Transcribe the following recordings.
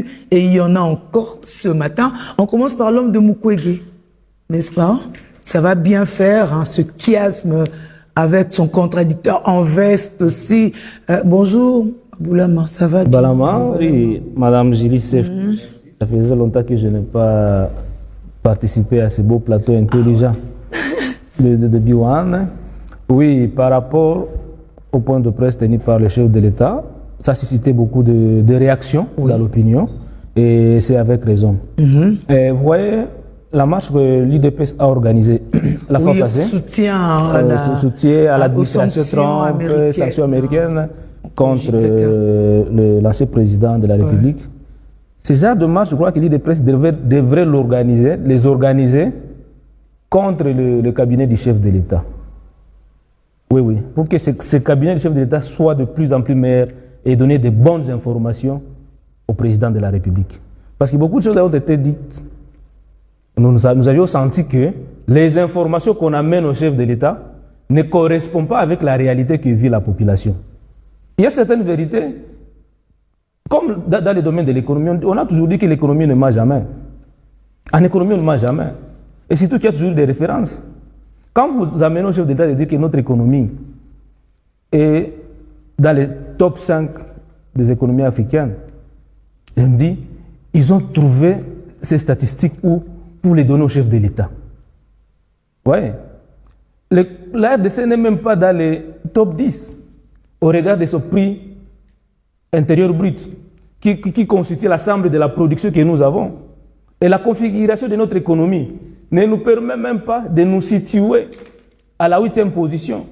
entendu, et il y en a encore ce matin. On commence par l'homme de Mukwege, n'est-ce pas? Ça va bien faire, hein, ce chiasme avec son contradicteur en veste aussi. Bonjour, Boulama, ça va bien? Balama, oui, Madame Julie, ça faisait longtemps que je n'ai pas participé à ce beau plateau intelligent de Biwan. Oui, par rapport au point de presse tenu par le chef de l'État, ça a suscité beaucoup de réactions dans l'opinion, et c'est avec raison. Et vous voyez, la marche que l'UDPS a organisée la fois passée, soutien à l'administration Trump, sanctions américaines contre l'ancien président de la République. Ces genres de marche, je crois que l'UDPS devrait les organiser contre le cabinet du chef de l'État. Oui, pour que ce cabinet du chef de l'État soit de plus en plus meilleur et donner de bonnes informations au président de la République. Parce que beaucoup de choses ont été dites. Nous avions senti que les informations qu'on amène au chef de l'État ne correspondent pas avec la réalité que vit la population. Il y a certaines vérités, comme dans le domaine de l'économie, on a toujours dit que l'économie ne ment jamais. En économie, on ne ment jamais. Et surtout qu'il y a toujours des références. Quand vous amenez au chef d'État de dire que notre économie est dans les top 5 des économies africaines, je me dis, ils ont trouvé ces statistiques où pour les donner au chef de l'État. Oui. La RDC n'est même pas dans les top 10 au regard de ce prix intérieur brut qui constitue l'ensemble de la production que nous avons. Et la configuration de notre économie ne nous permet même pas de nous situer à la 8e position.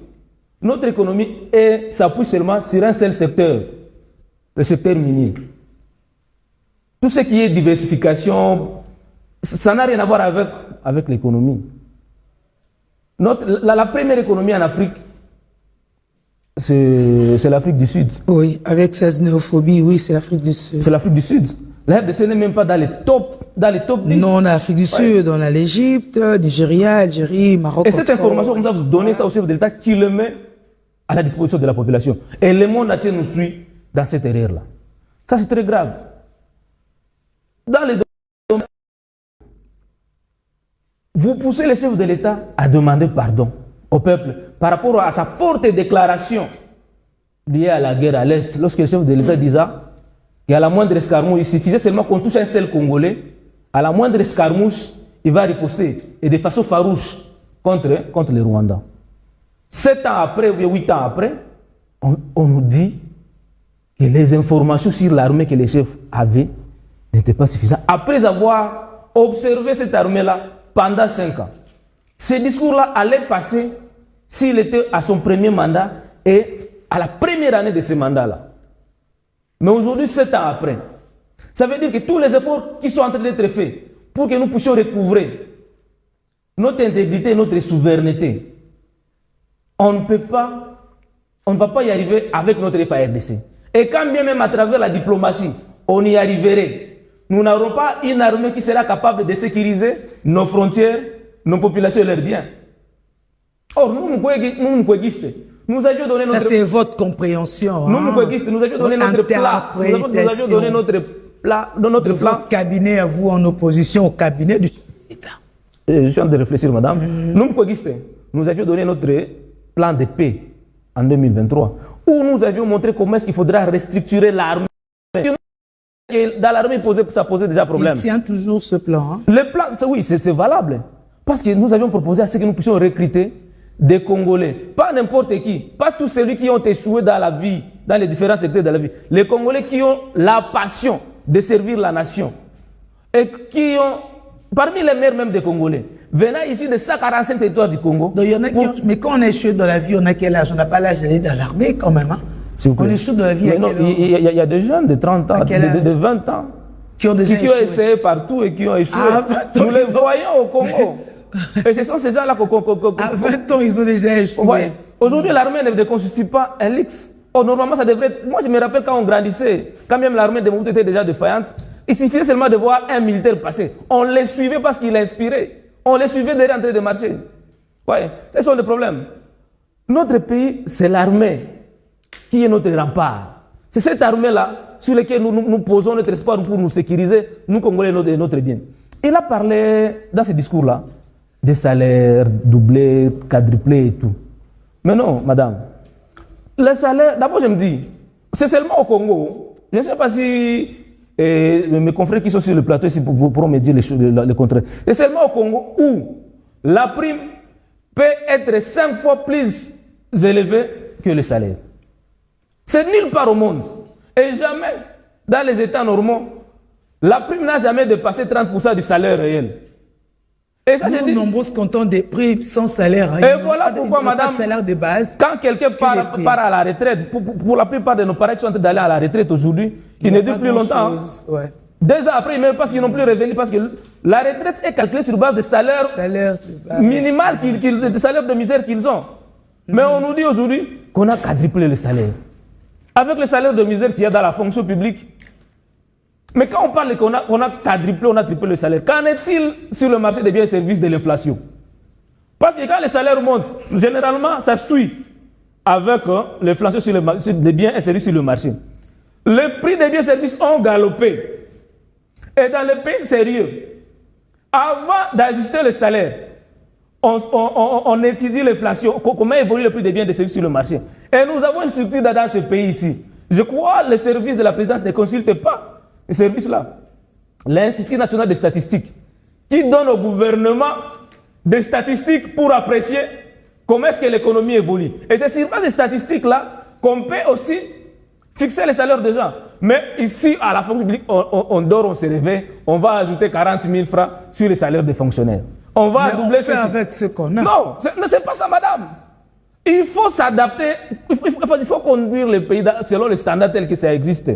Notre économie s'appuie seulement sur un seul secteur, le secteur minier. Tout ce qui est diversification, ça n'a rien à voir avec l'économie. La première économie en Afrique, c'est l'Afrique du Sud. Oui, avec sa xénophobie, oui, c'est l'Afrique du Sud. C'est l'Afrique du Sud. La RDC n'est même pas dans les top 10. Non, on a l'Afrique du Sud, on a l'Égypte, Nigeria, Algérie, Maroc. Et cette information, nous avons donné ça au chef de l'État qui le met à la disposition de la population. Et le monde entier nous suit dans cette erreur-là. Ça, c'est très grave. Dans les domaines, vous poussez le chef de l'État à demander pardon au peuple par rapport à sa forte déclaration liée à la guerre à l'Est, lorsque le chef de l'État disait qu'à la moindre escarmouche, il suffisait seulement qu'on touche un seul Congolais, à la moindre escarmouche, il va riposter, et de façon farouche, contre les Rwandais. 7 ans après, ou 8 ans après, on nous dit que les informations sur l'armée que les chefs avaient n'étaient pas suffisantes. Après avoir observé cette armée-là pendant 5 ans, ce discours-là allait passer s'il était à son premier mandat et à la première année de ce mandat-là. Mais aujourd'hui, 7 ans après, ça veut dire que tous les efforts qui sont en train d'être faits pour que nous puissions recouvrer notre intégrité, notre souveraineté, on ne va pas y arriver avec notre FARDC. Et quand bien même à travers la diplomatie, on y arriverait, nous n'aurons pas une armée qui sera capable de sécuriser nos frontières, nos populations et leurs biens. Or, nous, nous avions donné notre... Ça, c'est votre compréhension. Nous, nous avions donné notre plat. Nous avions donné notre plat. Notre plan. Votre cabinet à vous en opposition au cabinet du chef de l'État. Je suis en train de réfléchir, madame. Nous avions donné notre plan de paix en 2023, où nous avions montré comment est-ce qu'il faudra restructurer l'armée. Dans l'armée, ça posait déjà problème. Il tient toujours ce plan. Hein? Le plan, oui, c'est valable. Parce que nous avions proposé à ce que nous puissions recruter des Congolais. Pas n'importe qui. Pas tous ceux qui ont échoué dans la vie, dans les différents secteurs de la vie. Les Congolais qui ont la passion de servir la nation. Et qui ont, parmi les meilleurs même des Congolais, venant ici de 145 territoires du Congo. Donc, il y en a mais quand on échoue dans la vie, on a quel âge? On n'a pas l'âge d'aller dans l'armée quand même. Hein? On échoue dans la vie. Il y a des jeunes de 30 ans, de 20 ans, qui ont essayé partout et qui ont échoué. Nous les voyons au Congo. Et ce sont ces gens-là à 20 ans, ils ont déjà échoué. Ouais. Aujourd'hui, l'armée ne constitue pas un luxe. Oh, normalement, ça devrait être... Moi, je me rappelle quand on grandissait, quand même l'armée de Mobutu était déjà défaillante, il suffisait seulement de voir un militaire passer. On les suivait parce qu'il inspirait. On les suivait derrière en train de marcher. Ouais, ce sont les problèmes. Notre pays, c'est l'armée qui est notre rempart. C'est cette armée-là sur lesquels nous posons notre espoir pour nous sécuriser, nous Congolais, notre bien. Il a parlé dans ce discours-là des salaires doublés, quadruplés et tout. Mais non, madame, les salaires, d'abord je me dis, c'est seulement au Congo. Je ne sais pas si mes confrères qui sont sur le plateau ici pourront me dire le contraire. C'est seulement au Congo où la prime peut être 5 fois plus élevée que le salaire. C'est nulle part au monde. Et jamais, dans les États normaux, la prime n'a jamais dépassé 30% du salaire réel. Et ça, nous, nombreux comptons des primes sans salaire. Et voilà pourquoi, madame, salaire de base, quand quelqu'un part à la retraite, pour la plupart de nos parents qui sont en train d'aller à la retraite aujourd'hui, ils ne durent plus longtemps. Ouais. 2 ans après, même parce qu'ils n'ont plus revenu, parce que la retraite est calculée sur base de salaire minimal, de salaire de misère qu'ils ont. Mais on nous dit aujourd'hui qu'on a quadruplé le salaire. Avec le salaire de misère qu'il y a dans la fonction publique. Mais quand on parle qu'on a quadruplé, on a triplé le salaire, qu'en est-il sur le marché des biens et services de l'inflation? Parce que quand les salaires montent, généralement, ça suit avec l'inflation sur les biens et services sur le marché. Les prix des biens et services ont galopé. Et dans les pays sérieux, avant d'ajuster le salaire, on étudie l'inflation, comment évolue le prix des biens et des services sur le marché. Et nous avons une structure dans ce pays ici. Je crois que les services de la présidence ne consultent pas ce service-là. L'Institut national des statistiques, qui donne au gouvernement des statistiques pour apprécier comment est-ce que l'économie évolue. Et c'est sur base des statistiques-là qu'on peut aussi fixer les salaires des gens. Mais ici, à la fonction publique, on dort, on se réveille, on va ajouter 40 000 francs sur les salaires des fonctionnaires. On va doubler ceci. Avec ce qu'on a. Non, ce n'est pas ça, madame. Il faut s'adapter, il faut conduire le pays selon les standards tels que ça existe.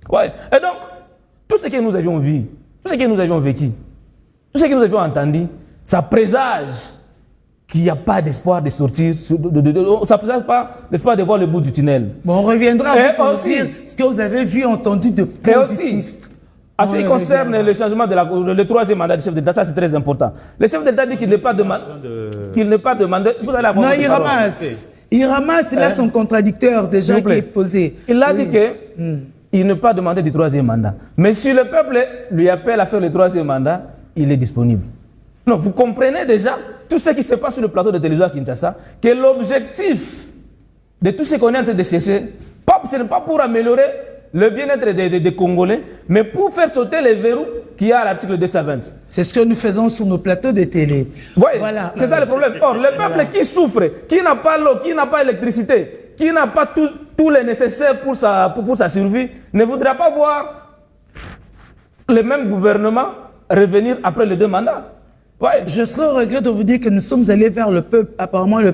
Ouais. Et donc, tout ce que nous avions vu, tout ce que nous avions vécu, tout ce que nous avions entendu, ça présage qu'il n'y a pas d'espoir de sortir, ça ne présage pas d'espoir de voir le bout du tunnel. Bon, on reviendra à dire ce que vous avez vu, entendu de positif. En ce qui concerne le changement le troisième mandat du chef d'État, ça c'est très important. Le chef d'État dit qu'il n'est pas demandé, vous allez avoir... Non, il ramasse, il a son contradicteur déjà qui est posé. Il a dit qu'il n'est pas demandé du troisième mandat. Mais si le peuple lui appelle à faire le troisième mandat, il est disponible. Non, vous comprenez déjà tout ce qui se passe sur le plateau de télévision à Kinshasa, que l'objectif de tout ce qu'on est en train de chercher, ce n'est pas pour améliorer le bien-être des Congolais, mais pour faire sauter les verrous qu'il y a à l'article 220. C'est ce que nous faisons sur nos plateaux de télé. Voilà, c'est ça le problème. Or, le peuple qui souffre, qui n'a pas l'eau, qui n'a pas l'électricité, qui n'a pas tout le nécessaire pour sa survie, ne voudra pas voir le même gouvernement revenir après les 2 mandats. Je serais au regret de vous dire que nous sommes allés vers le peuple, apparemment le